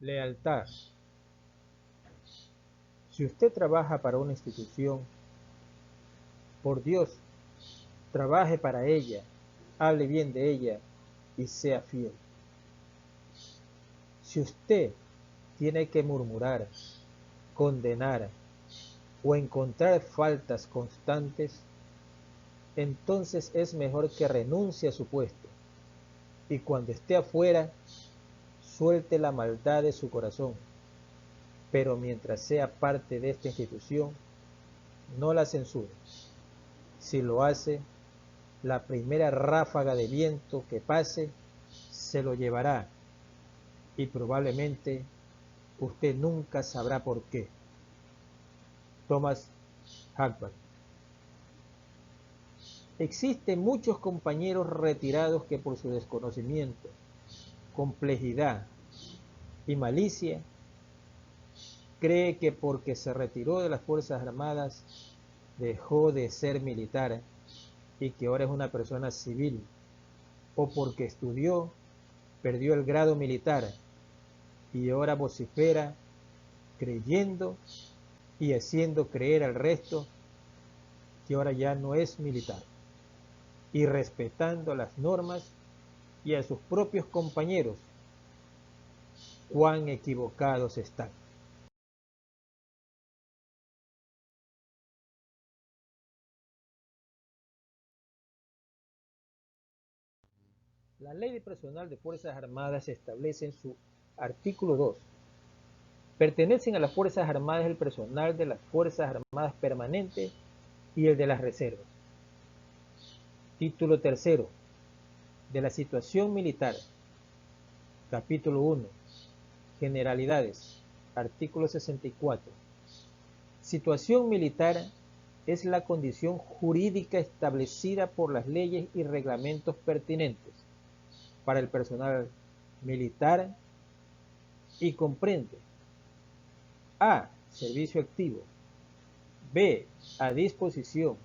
Lealtad. Si usted trabaja para una institución, por Dios, trabaje para ella, hable bien de ella y sea fiel. Si usted tiene que murmurar, condenar o encontrar faltas constantes, entonces es mejor que renuncie a su puesto y cuando esté afuera, suelte la maldad de su corazón. Pero mientras sea parte de esta institución, no la censure. Si lo hace, la primera ráfaga de viento que pase se lo llevará y probablemente usted nunca sabrá por qué. Thomas Hackberg. Existen muchos compañeros retirados que por su desconocimiento, complejidad y malicia cree que porque se retiró de las Fuerzas Armadas dejó de ser militar y que ahora es una persona civil, o porque estudió, perdió el grado militar y ahora vocifera creyendo y haciendo creer al resto que ahora ya no es militar, y respetando las normas y a sus propios compañeros. Cuán equivocados están. La Ley de Personal de Fuerzas Armadas establece en su artículo 2: pertenecen a las Fuerzas Armadas el personal de las Fuerzas Armadas permanentes y el de las reservas. Título 3 de la situación militar. Capítulo 1. Generalidades. Artículo 64. Situación militar es la condición jurídica establecida por las leyes y reglamentos pertinentes para el personal militar y comprende: A. Servicio activo. B. A disposición.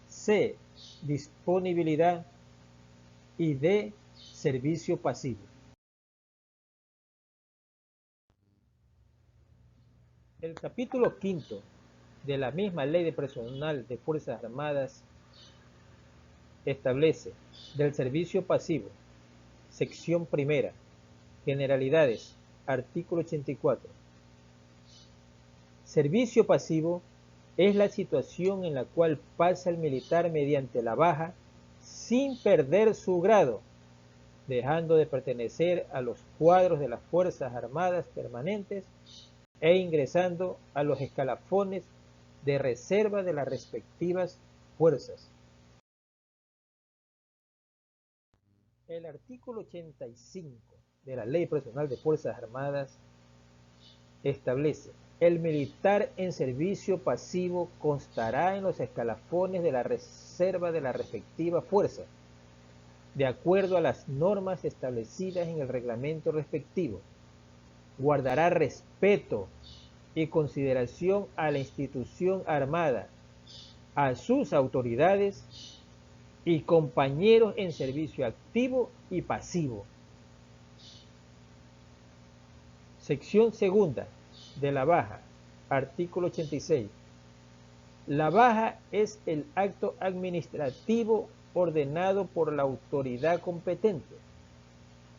C. Disponibilidad. Y D. Servicio pasivo. El capítulo 5 de la misma Ley de Personal de Fuerzas Armadas establece del servicio pasivo, sección primera, generalidades, artículo 84. Servicio pasivo es la situación en la cual pasa el militar mediante la baja sin perder su grado, dejando de pertenecer a los cuadros de las Fuerzas Armadas permanentes e ingresando a los escalafones de reserva de las respectivas fuerzas. El artículo 85 de la Ley Personal de Fuerzas Armadas establece: el militar en servicio pasivo constará en los escalafones de la reserva de la respectiva fuerza, de acuerdo a las normas establecidas en el reglamento respectivo. Guardará respeto y consideración a la institución armada, a sus autoridades y compañeros en servicio activo y pasivo. Sección segunda de la baja, artículo 86. La baja es el acto administrativo ordenado por la autoridad competente,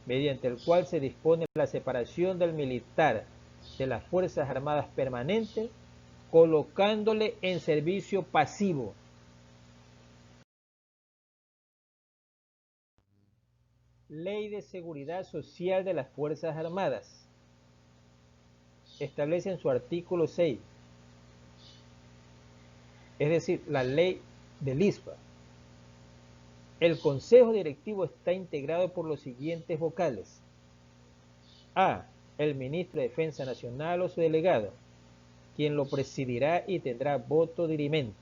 mediante el cual se dispone la separación del militar de las Fuerzas Armadas permanentes, colocándole en servicio pasivo. Ley de Seguridad Social de las Fuerzas Armadas establece en su artículo 6, es decir, la ley del ISPA. El Consejo Directivo está integrado por los siguientes vocales: A. El Ministro de Defensa Nacional o su delegado, quien lo presidirá y tendrá voto dirimente.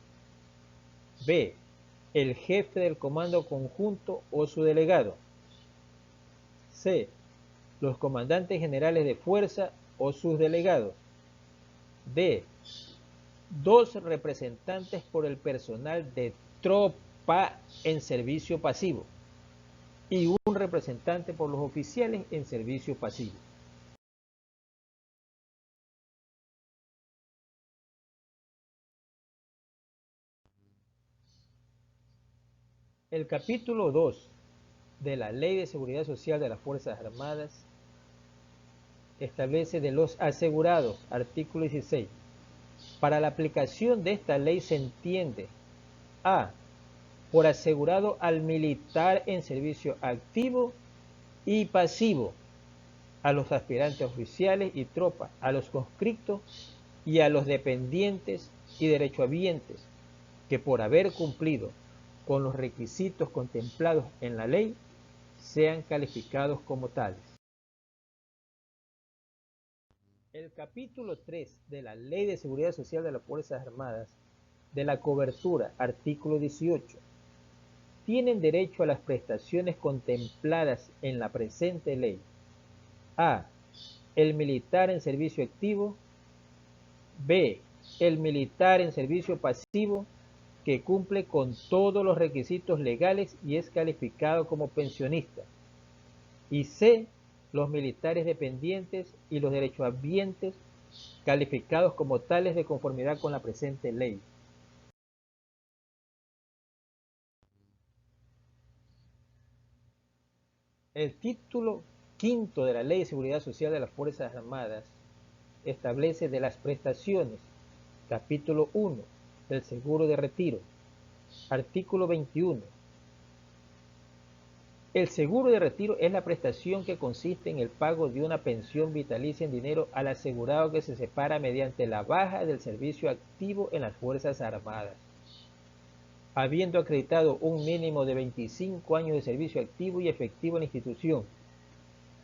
B. El jefe del Comando Conjunto o su delegado. C. Los comandantes generales de fuerza o sus delegados. D. 2 representantes por el personal de tropa en servicio pasivo y un representante por los oficiales en servicio pasivo. El capítulo 2 de la Ley de Seguridad Social de las Fuerzas Armadas establece de los asegurados, artículo 16. Para la aplicación de esta ley se entiende: A. Por asegurado al militar en servicio activo y pasivo, a los aspirantes oficiales y tropas, a los conscriptos y a los dependientes y derechohabientes que por haber cumplido con los requisitos contemplados en la ley sean calificados como tales. El capítulo 3 de la Ley de Seguridad Social de las Fuerzas Armadas, de la cobertura, artículo 18, tienen derecho a las prestaciones contempladas en la presente ley: A. El militar en servicio activo. B. El militar en servicio pasivo que cumple con todos los requisitos legales y es calificado como pensionista. Y C. Los militares dependientes y los derechohabientes calificados como tales de conformidad con la presente ley. El título quinto de la Ley de Seguridad Social de las Fuerzas Armadas establece de las prestaciones, capítulo 1, del seguro de retiro, artículo 21. El seguro de retiro es la prestación que consiste en el pago de una pensión vitalicia en dinero al asegurado que se separa mediante la baja del servicio activo en las Fuerzas Armadas, habiendo acreditado un mínimo de 25 años de servicio activo y efectivo en la institución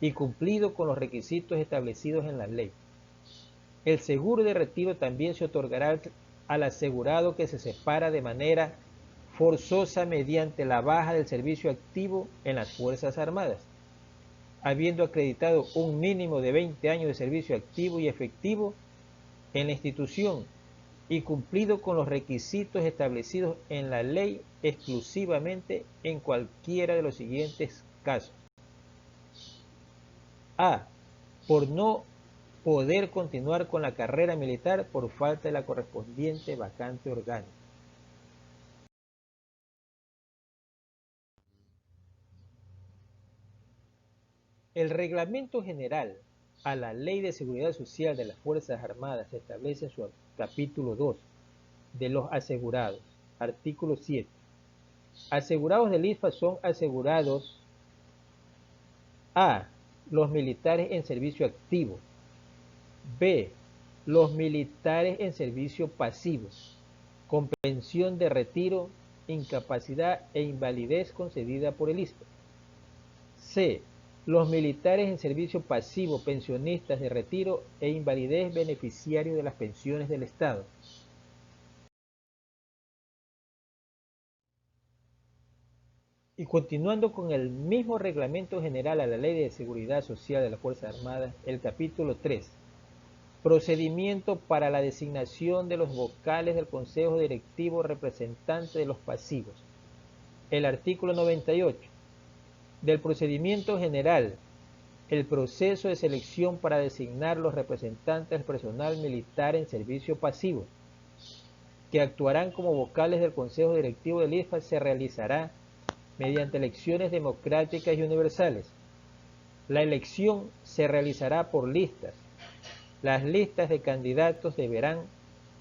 y cumplido con los requisitos establecidos en la ley. El seguro de retiro también se otorgará al asegurado que se separa de manera forzosa mediante la baja del servicio activo en las Fuerzas Armadas, habiendo acreditado un mínimo de 20 años de servicio activo y efectivo en la institución y cumplido con los requisitos establecidos en la ley exclusivamente en cualquiera de los siguientes casos: A. Por no poder continuar con la carrera militar por falta de la correspondiente vacante orgánica. El Reglamento General a la Ley de Seguridad Social de las Fuerzas Armadas establece en su capítulo 2 de los asegurados, artículo 7. Asegurados del ISFA son asegurados: A. Los militares en servicio activo. B. Los militares en servicio pasivo, con pensión de retiro, incapacidad e invalidez concedida por el ISFA. C. Los militares en servicio pasivo, pensionistas de retiro e invalidez beneficiarios de las pensiones del Estado. Y continuando con el mismo Reglamento General a la Ley de Seguridad Social de las Fuerzas Armadas, el capítulo 3, procedimiento para la designación de los vocales del Consejo Directivo representante de los pasivos. El artículo 98 del procedimiento general, el proceso de selección para designar los representantes del personal militar en servicio pasivo, que actuarán como vocales del Consejo Directivo del ISFA, se realizará mediante elecciones democráticas y universales. La elección se realizará por listas. Las listas de candidatos deberán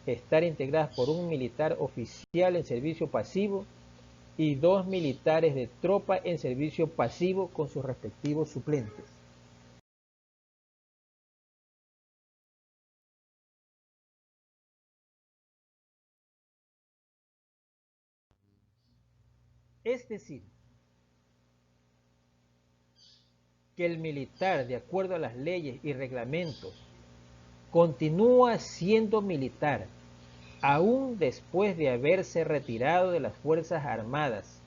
estar integradas por un militar oficial en servicio pasivo y 2 militares de tropa en servicio pasivo con sus respectivos suplentes. Es decir, que el militar, de acuerdo a las leyes y reglamentos, continúa siendo militar aún después de haberse retirado de las Fuerzas Armadas,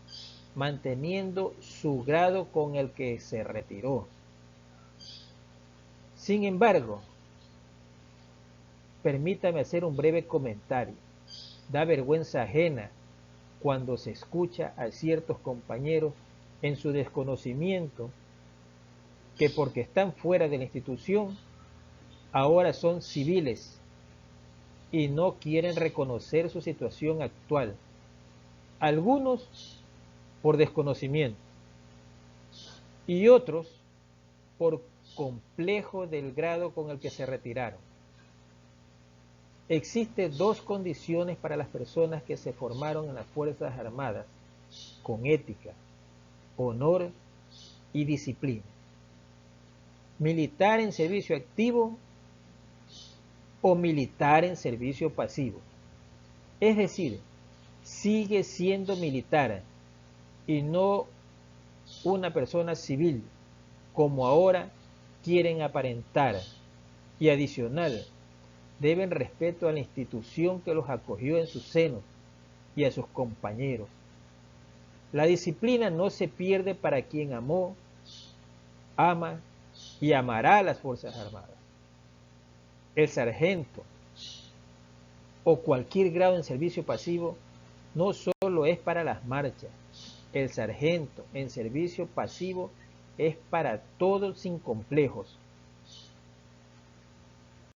manteniendo su grado con el que se retiró. Sin embargo, permítame hacer un breve comentario. Da vergüenza ajena cuando se escucha a ciertos compañeros en su desconocimiento que porque están fuera de la institución ahora son civiles y no quieren reconocer su situación actual. Algunos por desconocimiento y otros por complejo del grado con el que se retiraron. Existen dos condiciones para las personas que se formaron en las Fuerzas Armadas, con ética, honor y disciplina: militar en servicio activo o militar en servicio pasivo. Es decir, sigue siendo militar y no una persona civil, como ahora quieren aparentar. Y adicional, deben respeto a la institución que los acogió en su seno y a sus compañeros. La disciplina no se pierde para quien amó, ama y amará a las Fuerzas Armadas. El sargento o cualquier grado en servicio pasivo no solo es para las marchas. El sargento en servicio pasivo es para todos sin complejos,